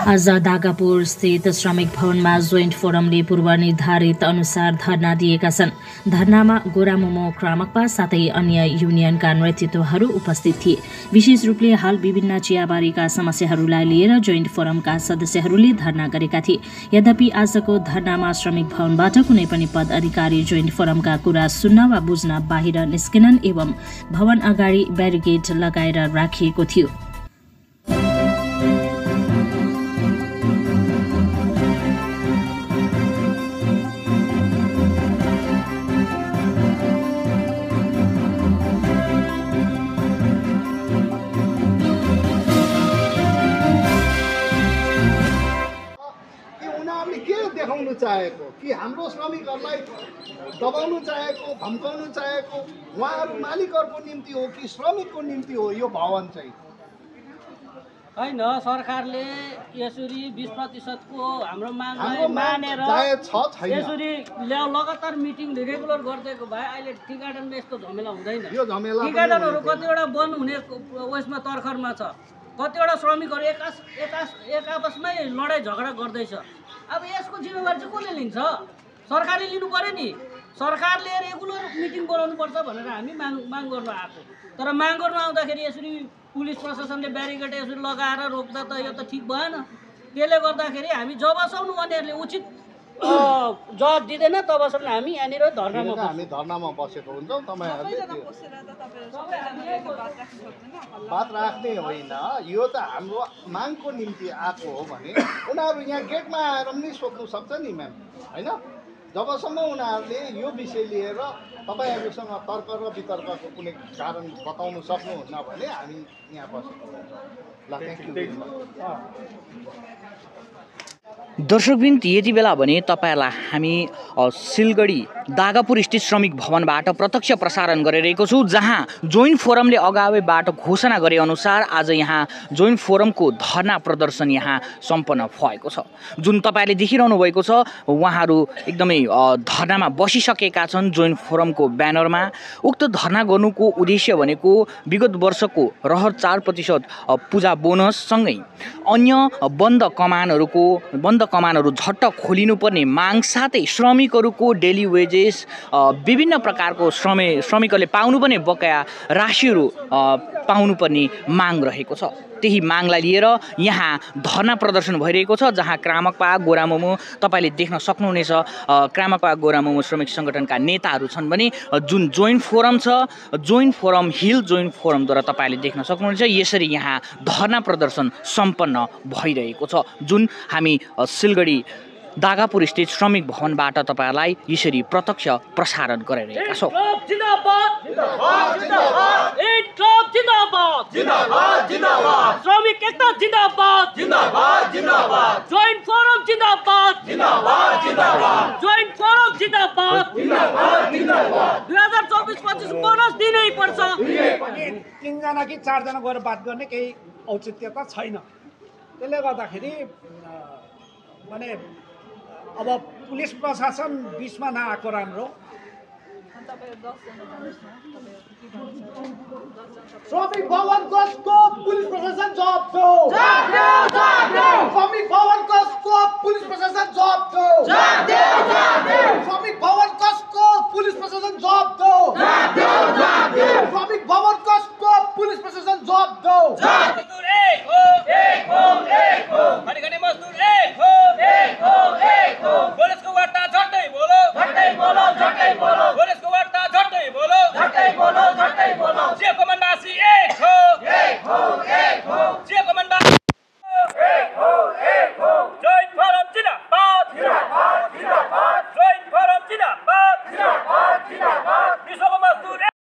आज दागापुर स्थित श्रमिक भवनमा जोइन्ट फोरमले पूर्व निर्धारित अनुसार धरना दिएका छन्। धरनामा गोरामुमो क्रामक्पा साथै अन्य युनियनका नेतृत्वहरू उपस्थित थिए। विशेष रूपले हाल विभिन्न चियाबारीका समस्याहरूलाई लिएर जोइन्ट फोरमका सदस्यहरूले धरना गरेका थिए। यद्यपि आजको धरनामा श्रमिक भवनबाट कुनै पनि पद अधिकारी जोइन्ट फोरमका कुरा सुन्न वा बुझ्न बाहिर निस्केनन् एवं भवन अगाडि ब्यारिकेड लगाएर राखिएको थियो। चाहेको कि हाम्रो श्रमिकहरूलाई दबाउनु चाहेको, धम्काउनु चाहेको उहाँहरू मालिकहरूको निम्ति हो कि श्रमिकको निम्ति हो यो भवन चाहिँ? हैन, सरकारले यसरी 20% को हाम्रो मागलाई मानेर यसरी लगातार मिटिङ रेगुलर गर्दैको भए अहिले टी गार्डनमा यस्तो झमेला हुँदैन। यो झमेला टी गार्डनहरू कतिवटा बन्द हुने उयसमा तर्खरमा छ, कतिवटा श्रमिकहरू एक आपसमै लडाइँ झगडा गर्दैछ। अब यसको जिम्मेवारी चाहिँ कसले लिन्छ? सरकारले लिनु पर्यो नि। सरकारले रेगुलर मिटिङ बोलाउनु पर्छ भनेर हामी माग गर्न आएको। तर माग गर्न आउँदाखेरि यसरी पुलिस प्रशासनले ब्यारिकेड यसरी लगाएर रोक्दा त यो त ठिक भएन। त्यसले गर्दाखेरि हामी जबसम्म उनीहरूले उचित जवाब दिँदैन तबसम्म हामी यहाँनिर धर्नामा बसेको हुन्छौँ। तपाईँहरूले बात राख्ने होइन, यो त हाम्रो मागको निम्ति आएको हो भने उनीहरू यहाँ गेटमा आएर पनि सोध्नु सक्छ नि म्याम, होइन? जबसम्म उनीहरूले यो विषय लिएर तपाईँहरूसँग तर्क र वितर्कको कुनै कारण बताउनु सक्नुहुन्न भने हामी यहाँ बसेको हुन्छौँ। दर्शकवृन्द, यति बेला भने तपाईहरुलाई हामी सिलगढी दागापुर स्थित श्रमिक भवनबाट प्रत्यक्ष प्रसारण गरिरहेको छु, जहाँ जोइन्ट फोरमले अगावैबाट घोषणा गरे अनुसार आज यहाँ जोइन्ट फोरमको धरना प्रदर्शन यहाँ सम्पन्न भएको छ। जुन तपाईले देखिरहनु भएको छ, उहाँहरू एकदमै धरनामा बसिसकेका छन्। जोइन्ट फोरमको ब्यानरमा उक्त धरना गर्नुको उद्देश्य भनेको विगत वर्षको रहर 4% पूजा बोनस सँगै अन्य बन्द कमानहरू झट्ट खोलिनुपर्ने माग साथै श्रमिकहरूको डेली वेजेस, विभिन्न प्रकारको श्रमिकहरूले पाउनुपर्ने बकाया राशिहरू पाउनुपर्ने माग रहेको छ। त्यही मागलाई लिएर यहाँ धरना प्रदर्शन भइरहेको छ, जहाँ क्रामक्पा, गोरामुमो तपाईले देख्न सक्नुहुनेछ। क्रामक्पा, गोरामुमो श्रमिक संगठनका नेताहरू छन् भने जुन जोइन्ट फोरम छ, जोइन्ट फोरम हिल जोइन्ट फोरमद्वारा तपाईले देख्न सक्नुहुनेछ। यसरी यहाँ धरना प्रदर्शन सम्पन्न भइरहेको छ, जुन हामी सिलगढी दागापुर स्थित श्रमिक भवनबाट तपाईहरुलाई यसरी प्रत्यक्ष प्रसारण गरिरहेका छौं। श्रमिक एकता जिन्दाबाद, जोइन्ट फोरम जिन्दाबाद, जोइन्ट फोरम जिन्दाबाद। 2024-25 बोनस दिनै पर्छ। 3 जना कि 4 जना गएर बात गर्ने केही औचित्यता छैन। त्यसले गर्दाखेरि माने अब पुलिस प्रशासन बीचमा नआएको राम्रो। श्रमिक भवन कसको पुलिस प्रशासन जवाब दो। श्रमिक भवन कसको पुलिस प्रशासन जवाब दो। श्रमिक भवन कसको पुलिस प्रशासन जवाब दो। श्रमिक भवन कसको पुलिस प्रशासन जवाब दो। मजदूर एक हो, घडी मजदूर एक हो। पुलिसको वार्ता झट्टै बोलो, झट्टै बोलो।